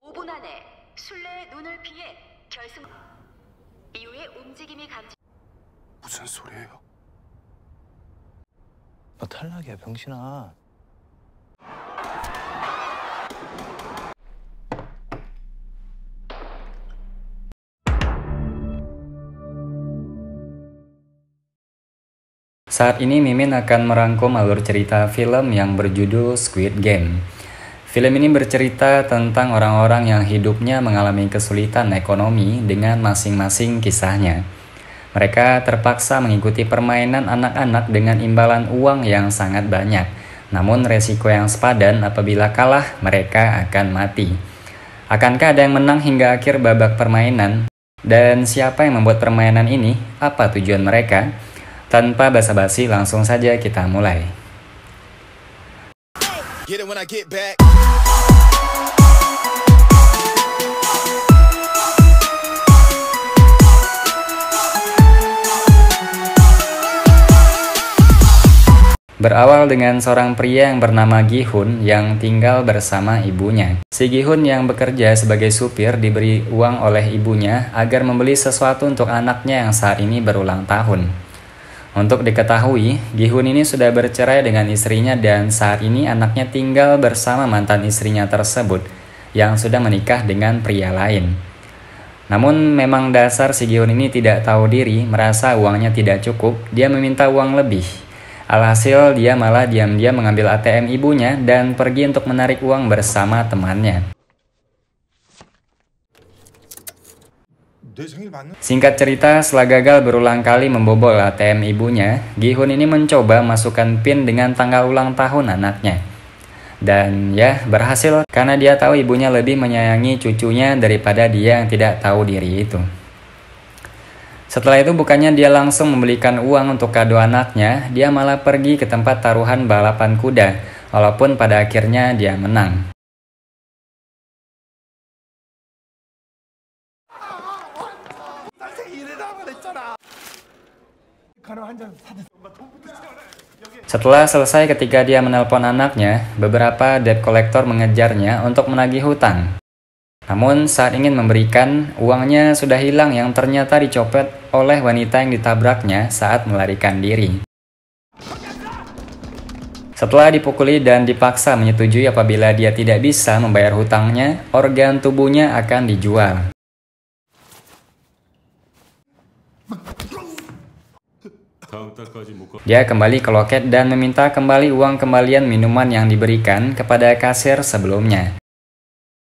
5분 안에 술래의 눈을 피해 결승 이후에 움직임이 감지. 무슨 소리예요? 너 탈락이야, 병신아. Saat ini Mimin akan merangkum alur cerita film yang berjudul Squid Game. Film ini bercerita tentang orang-orang yang hidupnya mengalami kesulitan ekonomi dengan masing-masing kisahnya. Mereka terpaksa mengikuti permainan anak-anak dengan imbalan uang yang sangat banyak. Namun resiko yang sepadan apabila kalah, mereka akan mati. Akankah ada yang menang hingga akhir babak permainan? Dan siapa yang membuat permainan ini? Apa tujuan mereka? Tanpa basa-basi, langsung saja kita mulai. Berawal dengan seorang pria yang bernama Gi-hun yang tinggal bersama ibunya. Si Gi-hun yang bekerja sebagai supir diberi uang oleh ibunya agar membeli sesuatu untuk anaknya yang saat ini berulang tahun. Untuk diketahui, Gi-hun ini sudah bercerai dengan istrinya dan saat ini anaknya tinggal bersama mantan istrinya tersebut yang sudah menikah dengan pria lain. Namun memang dasar si Gi-hun ini tidak tahu diri, merasa uangnya tidak cukup, dia meminta uang lebih. Alhasil dia malah diam-diam mengambil ATM ibunya dan pergi untuk menarik uang bersama temannya. Singkat cerita, setelah gagal berulang kali membobol ATM ibunya, Gi-hun ini mencoba masukkan PIN dengan tanggal ulang tahun anaknya. Dan ya, berhasil karena dia tahu ibunya lebih menyayangi cucunya daripada dia yang tidak tahu diri itu. Setelah itu bukannya dia langsung membelikan uang untuk kado anaknya, dia malah pergi ke tempat taruhan balapan kuda, walaupun pada akhirnya dia menang. Setelah selesai ketika dia menelpon anaknya, beberapa debt collector mengejarnya untuk menagih hutang. Namun saat ingin memberikan, uangnya sudah hilang yang ternyata dicopet oleh wanita yang ditabraknya saat melarikan diri. Setelah dipukuli dan dipaksa menyetujui apabila dia tidak bisa membayar hutangnya, organ tubuhnya akan dijual. Dia kembali ke loket dan meminta kembali uang kembalian minuman yang diberikan kepada kasir sebelumnya.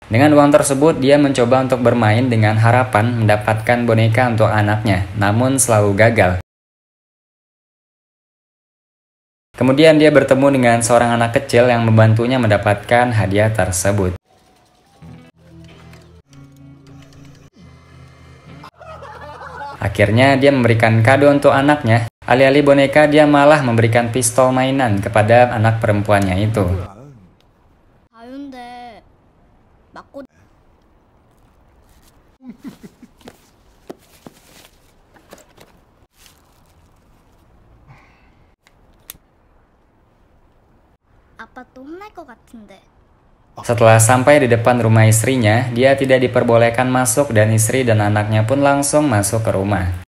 Dengan uang tersebut, dia mencoba untuk bermain dengan harapan mendapatkan boneka untuk anaknya, namun selalu gagal. Kemudian dia bertemu dengan seorang anak kecil yang membantunya mendapatkan hadiah tersebut. Akhirnya dia memberikan kado untuk anaknya. Alih-alih boneka, dia malah memberikan pistol mainan kepada anak perempuannya itu. Setelah sampai di depan rumah istrinya, dia tidak diperbolehkan masuk dan istri dan anaknya pun langsung masuk ke rumah.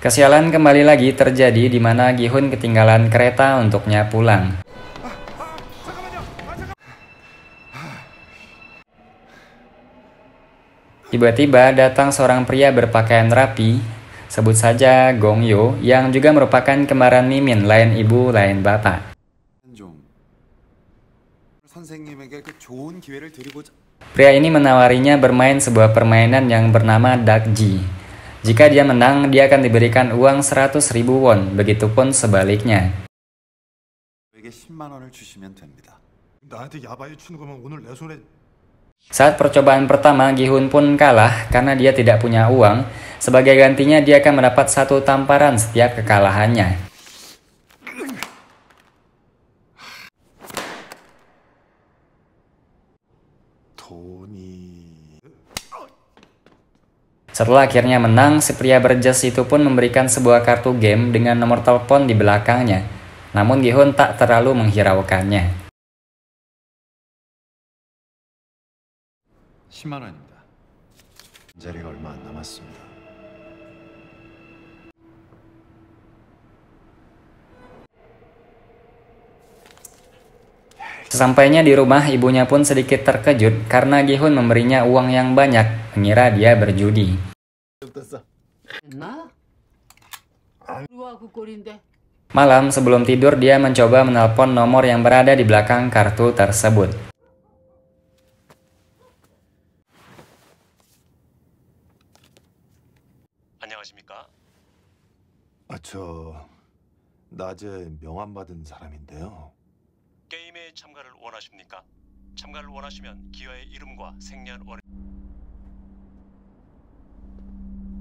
Kesialan kembali lagi terjadi di mana Gi-hun ketinggalan kereta untuknya pulang. Tiba-tiba datang seorang pria berpakaian rapi, sebut saja Gong Yoo, yang juga merupakan kembaran Mimin, lain ibu, lain bapak. Pria ini menawarinya bermain sebuah permainan yang bernama Dakji. Jika dia menang, dia akan diberikan uang 100.000 won, begitupun sebaliknya. Saat percobaan pertama, Gi-hun pun kalah karena dia tidak punya uang. Sebagai gantinya, dia akan mendapat 1 tamparan setiap kekalahannya. Setelah akhirnya menang, si pria berjas itu pun memberikan sebuah kartu game dengan nomor telepon di belakangnya. Namun Gi-hun tak terlalu menghiraukannya. 10만 원입니다. 자리가 얼마 안 남았습니다. Sesampainya di rumah, ibunya pun sedikit terkejut karena Gi-hun memberinya uang yang banyak, mengira dia berjudi. Malam sebelum tidur, dia mencoba menelpon nomor yang berada di belakang kartu tersebut. 안녕하십니까? 저 낮에 명함 받은 사람인데요. 게임에 참가를 원하십니까? 참가를 원하시면 기아의 이름과 생년월일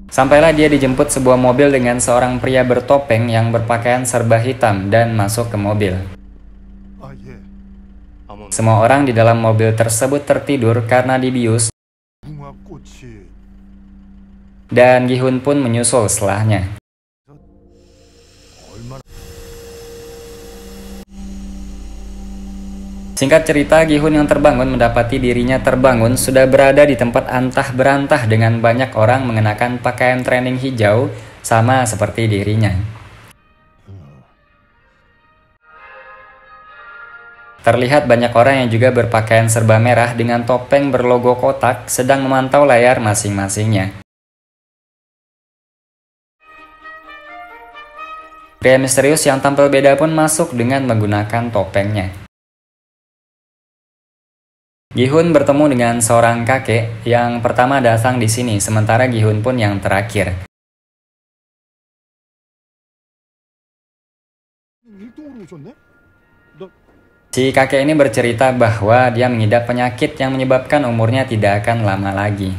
Sampailah dia dijemput sebuah mobil dengan seorang pria bertopeng yang berpakaian serba hitam dan masuk ke mobil. 예. Semua orang di dalam mobil tersebut tertidur karena dibius, 붕화 꽃이 dan Gi-hun pun menyusul setelahnya. 얼마나 Singkat cerita, Gi-hun yang terbangun mendapati dirinya terbangun sudah berada di tempat antah berantah dengan banyak orang mengenakan pakaian training hijau sama seperti dirinya. Terlihat banyak orang yang juga berpakaian serba merah dengan topeng berlogo kotak sedang memantau layar masing-masingnya. Pria misterius yang tampil beda pun masuk dengan menggunakan topengnya. Gi-hun bertemu dengan seorang kakek yang pertama datang di sini, sementara Gi-hun pun yang terakhir. 일동으로 오셨네? Si kakek ini bercerita bahwa dia mengidap penyakit yang menyebabkan umurnya tidak akan lama lagi.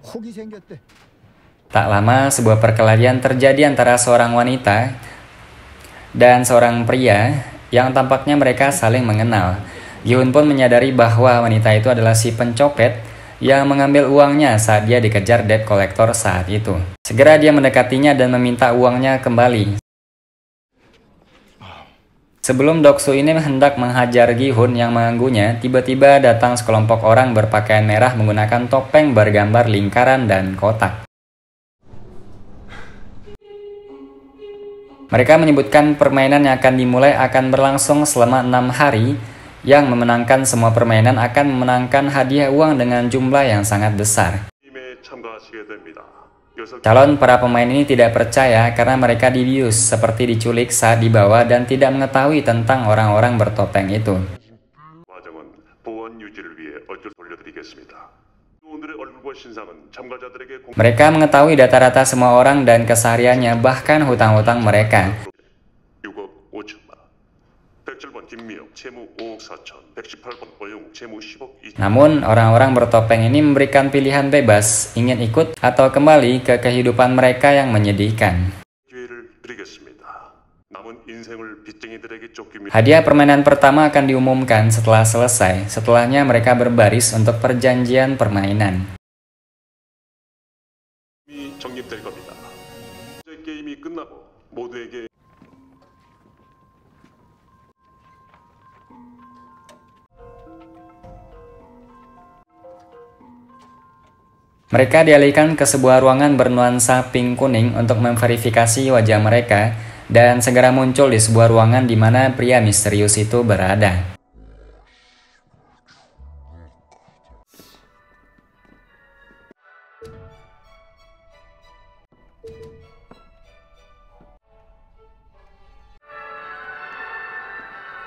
혹이 생겼대. Tak lama, sebuah perkelahian terjadi antara seorang wanita dan seorang pria yang tampaknya mereka saling mengenal. Gi-hun pun menyadari bahwa wanita itu adalah si pencopet yang mengambil uangnya saat dia dikejar debt collector saat itu. Segera dia mendekatinya dan meminta uangnya kembali. Sebelum Doksu ini hendak menghajar Gi-hun yang mengganggunya, tiba-tiba datang sekelompok orang berpakaian merah menggunakan topeng bergambar lingkaran dan kotak. Mereka menyebutkan permainan yang akan dimulai akan berlangsung selama 6 hari. Yang memenangkan semua permainan akan memenangkan hadiah uang dengan jumlah yang sangat besar. Calon para pemain ini tidak percaya karena mereka dibius seperti diculik saat dibawa dan tidak mengetahui tentang orang-orang bertopeng itu. Mereka mengetahui data-data semua orang dan kesehariannya, bahkan hutang-hutang mereka. Namun, orang-orang bertopeng ini memberikan pilihan bebas, ingin ikut atau kembali ke kehidupan mereka yang menyedihkan. Hadiah permainan pertama akan diumumkan setelah selesai. Setelahnya mereka berbaris untuk perjanjian permainan. Mereka dialihkan ke sebuah ruangan bernuansa pink kuning untuk memverifikasi wajah mereka dan segera muncul di sebuah ruangan di mana pria misterius itu berada.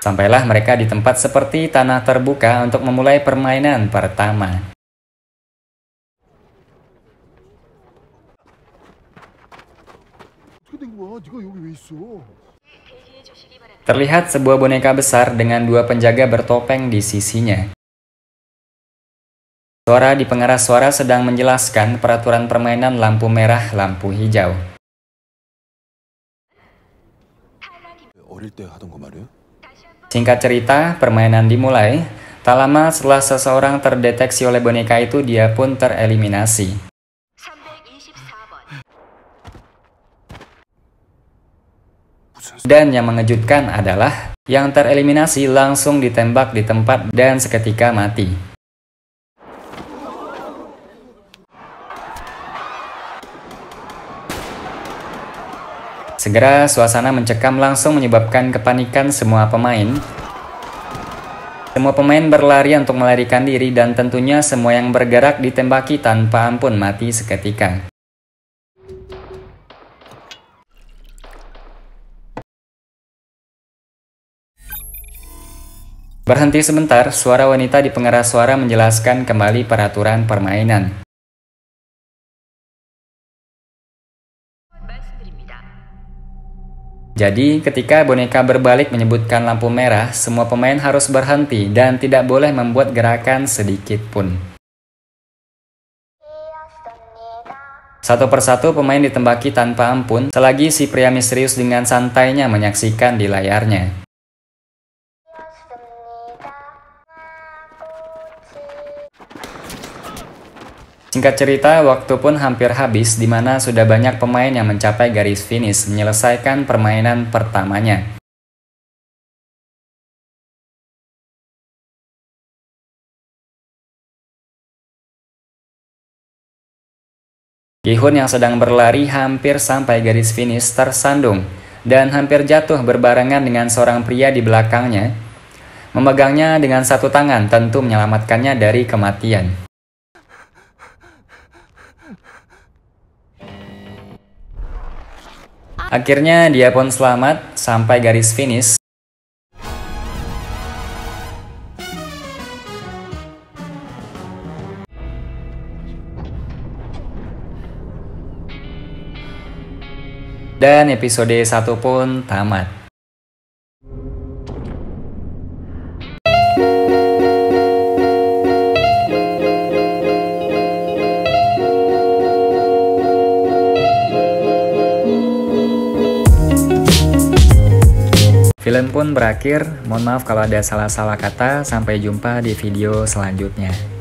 Sampailah mereka di tempat seperti tanah terbuka untuk memulai permainan pertama. Terlihat sebuah boneka besar dengan dua penjaga bertopeng di sisinya. Suara di pengeras suara sedang menjelaskan peraturan permainan lampu merah, lampu hijau. 어릴 때 하던 거 말이에요? Singkat cerita, permainan dimulai. Tak lama setelah seseorang terdeteksi oleh boneka itu, dia pun tereliminasi. 324번. Dan yang mengejutkan adalah yang tereliminasi langsung ditembak di tempat dan seketika mati. Segera suasana mencekam langsung menyebabkan kepanikan semua pemain. Semua pemain berlari untuk melarikan diri dan tentunya semua yang bergerak ditembaki tanpa ampun mati seketika. Berhenti sebentar, suara wanita di pengeras suara menjelaskan kembali peraturan permainan. Jadi, ketika boneka berbalik menyebutkan lampu merah, semua pemain harus berhenti dan tidak boleh membuat gerakan sedikit pun. Satu persatu pemain ditembaki tanpa ampun, selagi si pria misterius dengan santainya menyaksikan di layarnya. Singkat cerita, waktu pun hampir habis di mana sudah banyak pemain yang mencapai garis finish menyelesaikan permainan pertamanya. Gi-hun yang sedang berlari hampir sampai garis finish tersandung dan hampir jatuh berbarengan dengan seorang pria di belakangnya. Memegangnya dengan satu tangan tentu menyelamatkannya dari kematian. Akhirnya dia pun selamat sampai garis finish. Dan episode 1 pun tamat. Film pun berakhir, mohon maaf kalau ada salah-salah kata, sampai jumpa di video selanjutnya.